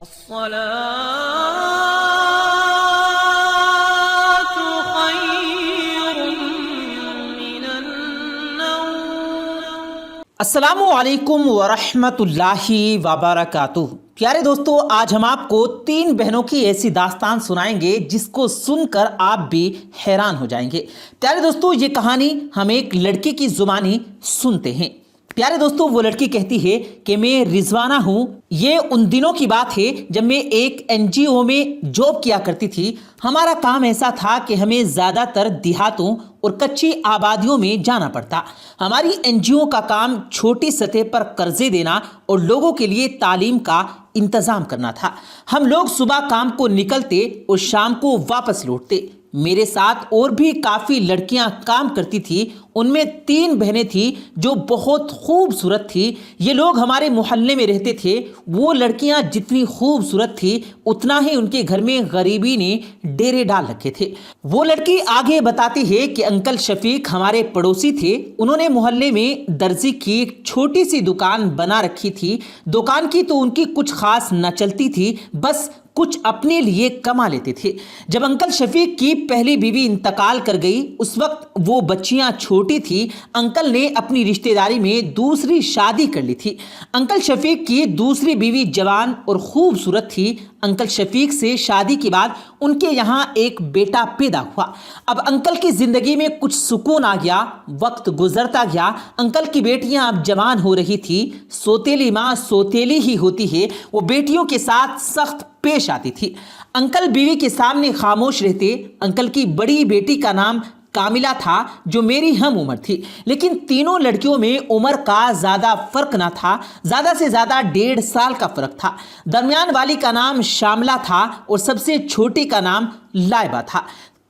الصلاة خير من النوم۔ السلام علیکم ورحمۃ اللہ وبرکاتہ۔ پیارے دوستو، آج ہم آپ کو 3 بہنوں کی ایسی داستان سنائیں گے جس کو سن کر آپ بھی حیران ہو جائیں گے۔ پیارے دوستو، یہ کہانی ہم ایک لڑکی کی زبانی سنتے ہیں۔ پیارے دوستو، وہ لڑکی کہتی ہے کہ میں رضوانہ ہوں۔ یہ ان دنوں کی بات ہے جب میں ایک NGO میں جاب کیا کرتی تھی۔ ہمارا کام ایسا تھا کہ ہمیں زیادہ تر دیہاتوں اور کچی آبادیوں میں جانا پڑتا۔ ہماری NGO کا کام چھوٹی سطح پر قرضے دینا اور لوگوں کے لیے تعلیم کا انتظام کرنا تھا۔ ہم لوگ صبح کام کو نکلتے اور شام کو واپس لوٹتے۔ میرے ساتھ اور بھی کافی لڑکیاں کام کرتی تھی۔ ان میں 3 بہنیں تھیں جو بہت خوبصورت تھی۔ یہ لوگ ہمارے محلے میں رہتے تھے۔ وہ لڑکیاں جتنی خوبصورت تھی اتنا ہی ان کے گھر میں غریبی نے ڈیرے ڈال رکھے تھے۔ وہ لڑکی آگے بتاتی ہے کہ انکل شفیق ہمارے پڑوسی تھے۔ انہوں نے محلے میں درزی کی ایک چھوٹی سی دکان بنا رکھی تھی۔ دکان کی تو ان کی کچھ خاص نہ چلتی تھی، بس کچھ اپنے لیے کما لیتے تھے۔ جب انکل شفیق کی پہلی بیوی انتقال کر گئی، اس وقت وہ بچیاں چھوٹی تھی۔ انکل نے اپنی رشتہ داری میں دوسری شادی کر لی تھی۔ انکل شفیق کی دوسری بیوی جوان اور خوبصورت تھی۔ انکل شفیق سے شادی کے بعد ان کے یہاں ایک بیٹا پیدا ہوا۔ اب انکل کی زندگی میں کچھ سکون آ گیا۔ وقت گزرتا گیا۔ انکل کی بیٹیاں اب جوان ہو رہی تھی۔ سوتیلی ماں سوتیلی ہی ہوتی ہے۔ وہ بیٹیوں کے ساتھ سخت پیش آتی تھی۔ انکل بیوی کے سامنے خاموش رہتے۔ انکل کی بڑی بیٹی کا نام کاملہ تھا، جو میری ہم عمر تھی، لیکن تینوں لڑکیوں میں عمر کا زیادہ فرق نہ تھا۔ زیادہ سے زیادہ 1.5 سال کا فرق تھا۔ درمیان والی کا نام شاملہ تھا اور سب سے چھوٹی کا نام لائبہ تھا۔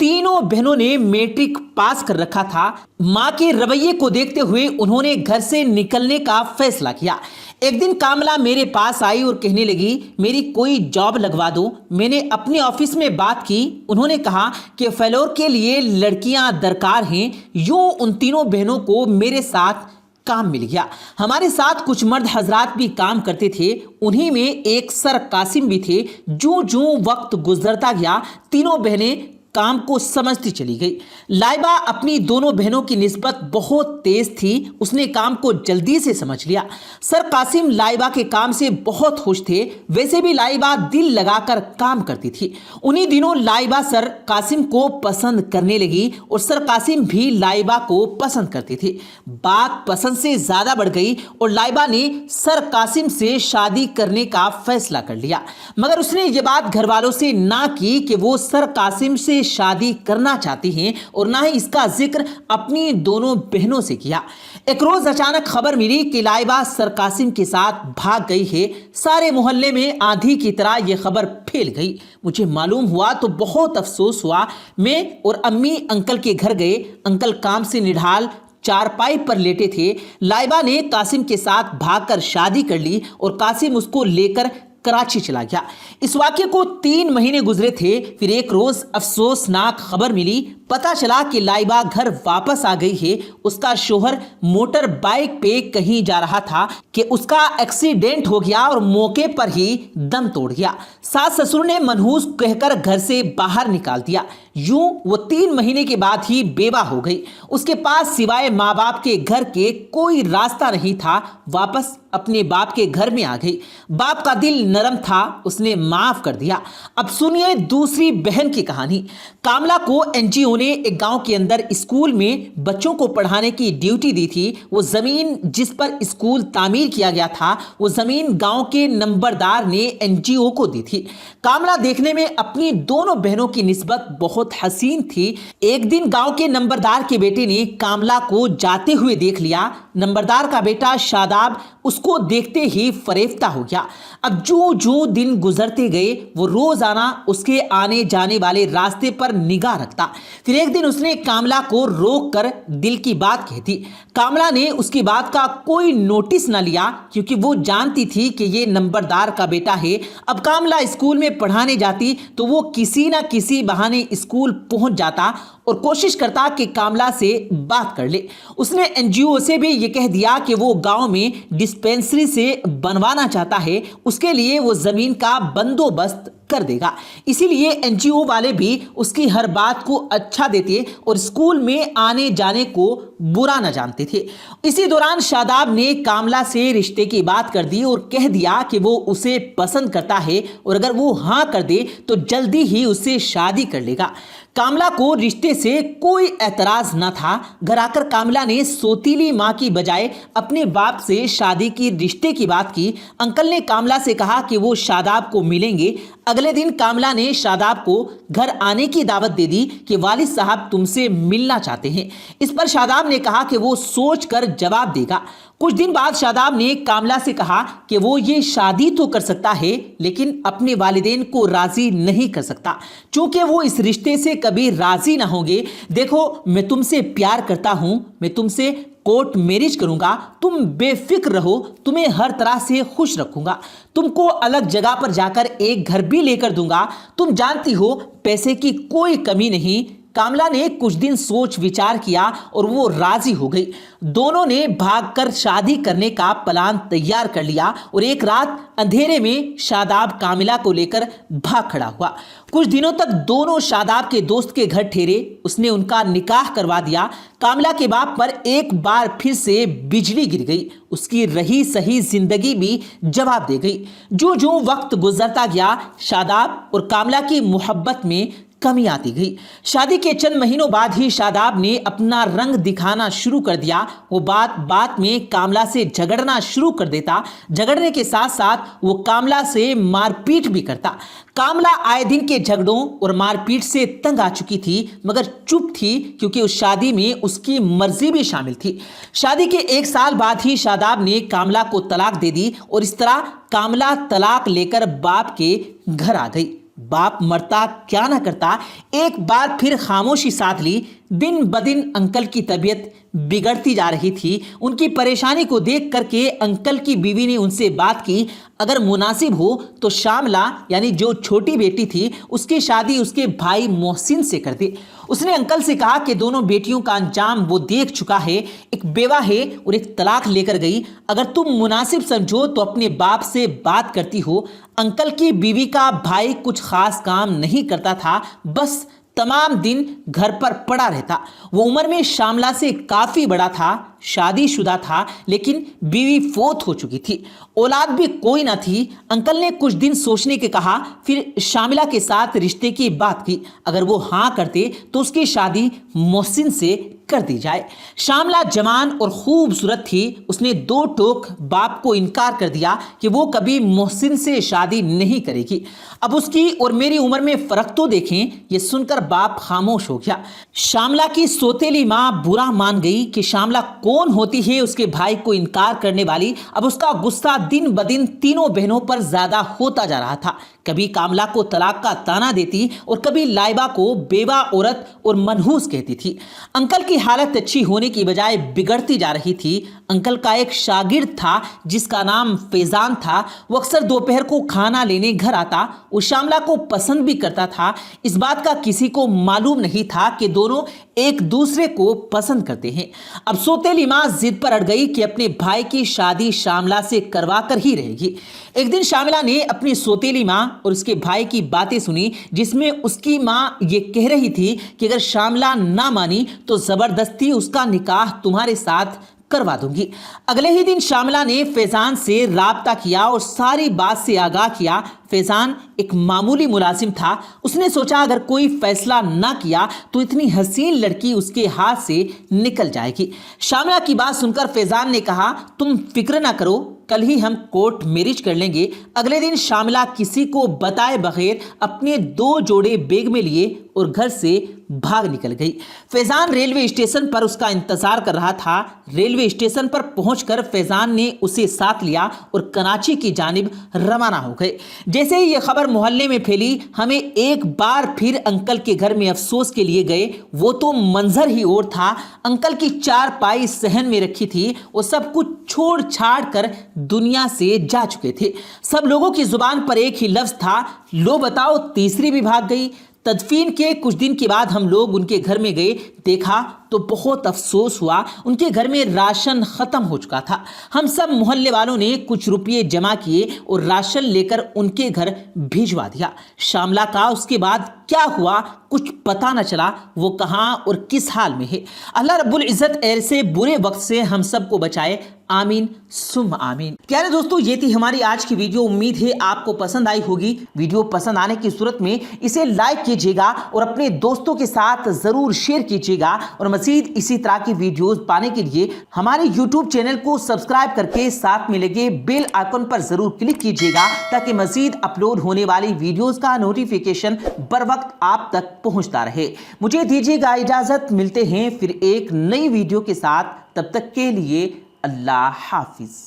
تینوں بہنوں نے میٹرک پاس کر رکھا تھا۔ ماں کے رویے کو دیکھتے ہوئے انہوں نے گھر سے نکلنے کا فیصلہ کیا۔ ایک دن کاملہ میرے پاس آئی اور کہنے لگی، میری کوئی جاب لگوا دو۔ میں نے اپنے آفس میں بات کی۔ انہوں نے کہا کہ فیلور کے لیے لڑکیاں درکار ہیں۔ یوں ان تینوں بہنوں کو میرے ساتھ کام مل گیا۔ ہمارے ساتھ کچھ مرد حضرات بھی کام کرتے تھے۔ انہی میں ایک سر قاسم بھی تھے۔ جوں وقت گزرتا گیا، تینوں بہنیں کام کو سمجھتی چلی گئی۔ لائبہ اپنی دونوں بہنوں کی نسبت بہت تیز تھی۔ اس نے کام کو جلدی سے سمجھ لیا۔ سر قاسم لائبہ کے کام سے بہت خوش تھے۔ ویسے بھی لائبہ دل لگا کر کام کرتی تھی۔ انہی دنوں لائبہ سر قاسم کو پسند کرنے لگی اور سر قاسم بھی لائبہ کو پسند کرتی تھی۔ بات پسند سے زیادہ بڑھ گئی اور لائبہ نے سر قاسم سے شادی کرنے کا فیصلہ کر لیا، مگر اس نے یہ بات گھر والوں سے نہ کی کہ وہ سر قاسم سے شادی کرنا چاہتی ہیں، اور نہ ہی اس کا ذکر اپنی دونوں بہنوں سے کیا۔ ایک روز اچانک خبر ملی کہ لائبہ سر قاسم کے ساتھ بھاگ گئی ہے۔ سارے محلے میں آندھی کی طرح یہ خبر پھیل گئی۔ مجھے معلوم ہوا تو بہت افسوس ہوا۔ میں اور امی انکل کے گھر گئے۔ انکل کام سے نڈھال چارپائی پر لیٹے تھے۔ لائبہ نے قاسم کے ساتھ بھاگ کر شادی کر لی اور قاسم اس کو لے کر کراچی چلا گیا۔ اس واقعے کو 3 مہینے گزرے تھے۔ پھر ایک روز افسوسناک خبر ملی۔ پتہ چلا کہ لائبہ گھر واپس آ گئی ہے۔ اس کا شوہر موٹر بائیک پہ کہیں جا رہا تھا کہ اس کا ایکسیڈنٹ ہو گیا اور موقع پر ہی دم توڑ گیا۔ ساس سسر نے منحوس کہہ کر گھر سے باہر نکال دیا۔ یوں وہ 3 مہینے کے بعد ہی بیوہ ہو گئی۔ اس کے پاس سوائے ماں باپ کے گھر کے کوئی راستہ نہیں تھا۔ واپس اپنے باپ کے گھر میں آ گئی۔ باپ کا دل نرم تھا، اس نے معاف کر دیا۔ اب سنیے دوسری بہن کی کہانی۔ کاملہ کو NGO نے ایک گاؤں کے اندر اسکول میں بچوں کو پڑھانے کی ڈیوٹی دی تھی۔ وہ زمین جس پر اسکول تعمیر کیا گیا تھا، وہ زمین گاؤں کے نمبردار نے NGO کو دی تھی۔ کاملہ دیکھنے میں اپنی دونوں بہنوں کی نسبت بہت حسین تھی۔ ایک دن گاؤں کے نمبردار کے بیٹے نے کاملہ کو جاتے ہوئے دیکھ لیا۔ نمبردار کا بیٹا شاداب اس کو دیکھتے ہی فریفتہ ہو گیا۔ اب جو دن گزرتے گئے، وہ روزانہ اس کے آنے جانے والے راستے پر نگاہ رکھتا۔ پھر ایک دن اس نے کاملہ کو روک کر دل کی بات کہتی۔ کاملہ نے اس کی بات کا کوئی نوٹس نہ لیا، کیونکہ وہ جانتی تھی کہ یہ نمبردار کا بیٹا ہے۔ اب کاملہ اسکول میں پڑھانے جاتی تو وہ کسی نہ کسی بہانے اسکول پہنچ جاتا اور کوشش کرتا کہ کاملا سے بات کر لے۔ اس نے NGO سے بھی یہ کہہ دیا کہ وہ گاؤں میں ڈسپینسری سے بنوانا چاہتا ہے، اس کے لیے وہ زمین کا بندوبست کر دے گا۔ اسی لیے NGO والے بھی اس کی ہر بات کو اچھا دیتے اور اسکول میں آنے جانے کو برا نہ جانتے تھے۔ اسی دوران شاداب نے کاملا سے رشتے کی بات کر دی اور کہہ دیا کہ وہ اسے پسند کرتا ہے اور اگر وہ ہاں کر دے تو جلدی ہی اس سے شادی کر لے گا۔ کاملا کو رشتے سے کوئی اعتراض نہ تھا۔ گھر آ کر کاملا نے سوتیلی ماں کی بجائے اپنے باپ سے شادی کی رشتے کی بات کی۔ انکل نے کاملا سے کہا کہ وہ شاداب کو ملیں گے۔ اگلے دن کاملا نے شاداب کو گھر آنے کی دعوت دے دی کہ والد صاحب تم سے ملنا چاہتے ہیں۔ اس پر شاداب نے کہا کہ وہ سوچ کر جواب دے گا۔ کچھ دن بعد شاداب نے کاملا سے کہا کہ وہ یہ شادی تو کر سکتا ہے لیکن اپنے والدین کو راضی نہیں کر سکتا، چونکہ وہ اس رشتے سے کبھی راضی نہ ہوں گے۔ دیکھو میں تم سے پیار کرتا ہوں، میں تم سے کورٹ میرج کروں گا، تم بے فکر رہو، تمہیں ہر طرح سے خوش رکھوں گا، تم کو الگ جگہ پر جا کر ایک گھر بھی لے کر دوں گا، تم جانتی ہو پیسے کی کوئی کمی نہیں۔ کاملا نے کچھ دن سوچ وچار کیا اور وہ راضی ہو گئی۔ دونوں نے بھاگ کر شادی کرنے کا پلان تیار کر لیا اور ایک رات اندھیرے میں شاداب کاملا کو لے کر بھاگ کھڑا ہوا۔ کچھ دنوں تک دونوں شاداب کے دوست کے گھر ٹھہرے۔ اس نے ان کا نکاح کروا دیا۔ کاملا کے باپ پر ایک بار پھر سے بجلی گر گئی۔ اس کی رہی سہی زندگی بھی جواب دے گئی۔ جو وقت گزرتا گیا شاداب اور کاملا کی محبت میں کمی آتی گئی۔ شادی کے چند مہینوں بعد ہی شاداب نے اپنا رنگ دکھانا شروع کر دیا۔ وہ بات بات میں کاملا سے جھگڑنا شروع کر دیتا۔ جھگڑنے کے ساتھ ساتھ وہ کاملا سے مار پیٹ بھی کرتا۔ کاملا آئے دن کے جھگڑوں اور مار پیٹ سے تنگ آ چکی تھی مگر چپ تھی کیونکہ اس شادی میں اس کی مرضی بھی شامل تھی۔ شادی کے 1 سال بعد ہی شاداب نے کاملا کو طلاق دے دی اور اس طرح کاملا طلاق لے کر باپ کے گھر آ گئی۔ باپ مرتا کیا نہ کرتا، ایک بار پھر خاموشی ساتھ لی۔ دن بدن انکل کی طبیعت بگڑتی جا رہی تھی۔ ان کی پریشانی کو دیکھ کر کے انکل کی بیوی نے ان سے بات کی، اگر مناسب ہو تو شاملہ یعنی جو چھوٹی بیٹی تھی اس کی شادی اس کے بھائی محسن سے کر دے۔ اس نے انکل سے کہا کہ دونوں بیٹیوں کا انجام وہ دیکھ چکا ہے، ایک بیوہ ہے اور ایک طلاق لے کر گئی، اگر تم مناسب سمجھو تو اپنے باپ سے بات کرتی ہو۔ انکل کی بیوی کا بھائی کچھ خاص کام نہیں کرتا تھا، بس تمام دن گھر پر پڑا رہتا۔ وہ عمر میں شاملہ سے کافی بڑا تھا، شادی شدہ تھا لیکن بیوی فوت ہو چکی تھی، اولاد بھی کوئی نہ تھی۔ انکل نے کچھ دن سوچنے کے کہا، پھر شاملہ کے ساتھ رشتے کی بات کی، اگر وہ ہاں کرتے تو اس کی شادی محسن سے کر دی جائے۔ شاملہ جوان اور خوبصورت تھی۔ اس نے 2 ٹوک باپ کو انکار کر دیا کہ وہ کبھی محسن سے شادی نہیں کرے گی۔ اب اس کی اور میری عمر میں فرق تو دیکھیں۔ یہ سن کر باپ خاموش ہو گیا۔ شاملہ کی سوتیلی ماں برا مان گئی کہ شاملہ کون ہوتی ہے اس کے بھائی کو انکار کرنے والی۔ اب اس کا غصہ دن بدن تینوں بہنوں پر زیادہ ہوتا جا رہا تھا۔ کبھی کاملا کو طلاق کا طعنہ دیتی اور کبھی لائبہ کو بیوہ عورت اور منحوس کہتی تھی۔ انکل کی حالت اچھی ہونے کی بجائے بگڑتی جا رہی تھی۔ انکل کا ایک شاگرد تھا جس کا نام فیضان تھا۔ وہ اکثر دوپہر کو کھانا لینے گھر آتا۔ وہ شاملہ کو پسند بھی کرتا تھا۔ اس بات کا کسی کو معلوم نہیں تھا کہ دونوں ایک دوسرے کو پسند کرتے ہیں۔ اب سوتیلی ماں ضد پر اڑ گئی کہ اپنے بھائی کی شادی شاملہ سے کروا کر ہی رہے گی۔ ایک دن شاملہ نے اپنی سوتیلی ماں اور اس کے بھائی کی باتیں سنی، جس میں اس کی ماں یہ کہہ رہی تھی کہ اگر شاملہ نہ مانی تو زبردستی اس کا نکاح تمہارے ساتھ کروا دوں گی۔ اگلے ہی دن شاملہ نے فیضان سے رابطہ کیا اور ساری بات سے آگاہ کیا۔ فیضان ایک معمولی ملازم تھا۔ اس نے سوچا اگر کوئی فیصلہ نہ کیا تو اتنی حسین لڑکی اس کے ہاتھ سے نکل جائے گی۔ شاملہ کی بات سن کر فیضان نے کہا، تم فکر نہ کرو، کل ہی ہم کورٹ میرج کر لیں گے۔ اگلے دن شاملہ کسی کو بتائے بغیر اپنے 2 جوڑے بیگ میں لیے اور گھر سے بھاگ نکل گئی۔ فیضان ریلوے اسٹیشن پر اس کا انتظار کر رہا تھا۔ ریلوے اسٹیشن پر پہنچ کر فیضان نے اسے ساتھ لیا اور کراچی کی جانب روانہ ہو گئے۔ جیسے ہی یہ خبر محلے میں پھیلی، ہمیں ایک بار پھر انکل کے گھر میں افسوس کے لیے گئے۔ وہ تو منظر ہی اور تھا۔ انکل کی 4 پائی صحن میں رکھی تھی، وہ سب کچھ چھوڑ چھاڑ کر دنیا سے جا چکے تھے۔ سب لوگوں کی زبان پر ایک ہی لفظ تھا، لو بتاؤ تیسری بھی بھاگ گئی۔ تدفین کے کچھ دن کے بعد ہم لوگ ان کے گھر میں گئے، دیکھا تو بہت افسوس ہوا، ان کے گھر میں راشن ختم ہو چکا تھا۔ ہم سب محلے والوں نے کچھ روپے جمع کیے اور راشن لے کر ان کے گھر بھیجوا دیا۔ شاملہ کا اس کے بعد کیا ہوا کچھ پتہ نہ چلا، وہ کہاں اور کس حال میں ہے۔ اللہ رب العزت ایسے برے وقت سے ہم سب کو بچائے، آمین ثم آمین۔ پیارے دوستو، یہ تھی ہماری آج کی ویڈیو، امید ہے آپ کو پسند آئی ہوگی۔ ویڈیو پسند آنے کی صورت میں اسے لائک کیجیے گا اور اپنے دوستوں کے ساتھ ضرور شیئر کیجیے گا، اور مزید اسی طرح کی ویڈیوز پانے کے لیے ہمارے یوٹیوب چینل کو سبسکرائب کر کے ساتھ میں لگے بیل آئیکن پر ضرور کلک کیجیے گا، تاکہ مزید اپلوڈ ہونے والی ویڈیوز کا نوٹیفیکیشن بر وقت آپ تک پہنچتا رہے۔ مجھے دیجیے گا اجازت، ملتے ہیں پھر ایک نئی ویڈیو کے ساتھ، تب تک کے لیے اللہ حافظ۔